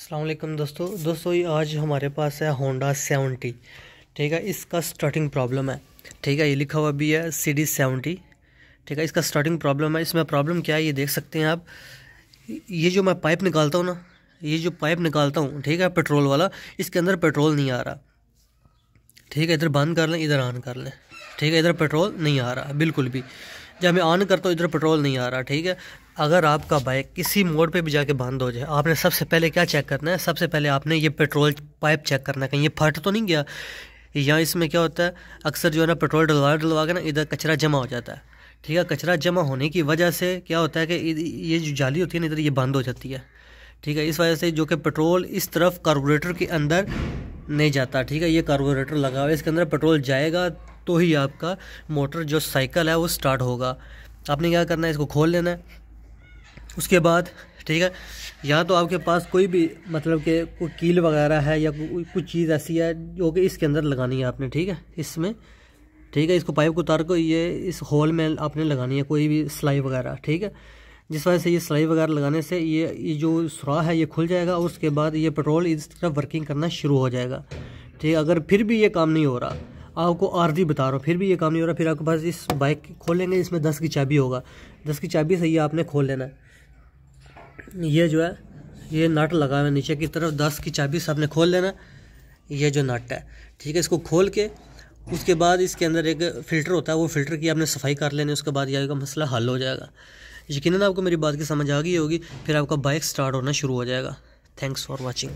अस्सलाम वालेकुम दोस्तों ये आज हमारे पास है होंडा 70। ठीक है, इसका स्टार्टिंग प्रॉब्लम है। ठीक है, ये लिखा हुआ भी है CD70। ठीक है, इसका स्टार्टिंग प्रॉब्लम है। इसमें प्रॉब्लम क्या है ये देख सकते हैं आप। ये जो मैं पाइप निकालता हूँ ना, ये जो पाइप निकालता हूँ, ठीक है, पेट्रोल वाला, इसके अंदर पेट्रोल नहीं आ रहा। ठीक है, इधर बंद कर लें, इधर ऑन कर लें। ठीक है, इधर पेट्रोल नहीं आ रहा बिल्कुल भी। जब मैं ऑन करता हूँ इधर पेट्रोल नहीं आ रहा। ठीक है, अगर आपका बाइक किसी मोड़ पे भी जाके बंद हो जाए, आपने सबसे पहले क्या चेक करना है? सबसे पहले आपने ये पेट्रोल पाइप चेक करना है, कहीं ये फट तो नहीं गया। या इसमें क्या होता है, अक्सर जो है ना पेट्रोल डलवा के ना इधर कचरा जमा हो जाता है। ठीक है, कचरा जमा होने की वजह से क्या होता है कि ये जो जाली होती है ना इधर, ये बंद हो जाती है। ठीक है, इस वजह से जो कि पेट्रोल इस तरफ कार्बोरेटर के अंदर नहीं जाता। ठीक है, ये कार्बोरेटर लगा हुआ है, इसके अंदर पेट्रोल जाएगा तो ही आपका मोटर जो साइकिल है वो स्टार्ट होगा। आपने क्या करना है, इसको खोल लेना है। उसके बाद ठीक है, या तो आपके पास कोई भी मतलब कि कोई कील वगैरह है या कुछ चीज़ ऐसी है जो कि इसके अंदर लगानी है आपने। ठीक है, इसमें ठीक है, इसको पाइप को उतार को ये इस होल में आपने लगानी है कोई भी सिलाई वगैरह। ठीक है, जिस वजह से ये सिलाई वगैरह लगाने से ये जो सुराख है ये खुल जाएगा और उसके बाद ये पेट्रोल इस तरफ वर्किंग करना शुरू हो जाएगा। ठीक है, अगर फिर भी ये काम नहीं हो रहा, आपको आरजी बता रहा हूँ, फिर भी ये काम नहीं हो रहा, फिर आपके पास इस बाइक खोलेंगे, इसमें 10 की चाबी होगा। 10 की चाबी से ये आपने खोल लेना है। ये जो है ये नट लगा हुआ है नीचे की तरफ, 10 की चाबी से आपने खोल लेना। ये जो नट है, ठीक है, इसको खोल के उसके बाद इसके अंदर एक फ़िल्टर होता है, वो फ़िल्टर की आपने सफाई कर लेनी। उसके बाद ये का मसला हल हो जाएगा। यकीनन आपको मेरी बात की समझ आ गई होगी, फिर आपका बाइक स्टार्ट होना शुरू हो जाएगा। Thanks for watching.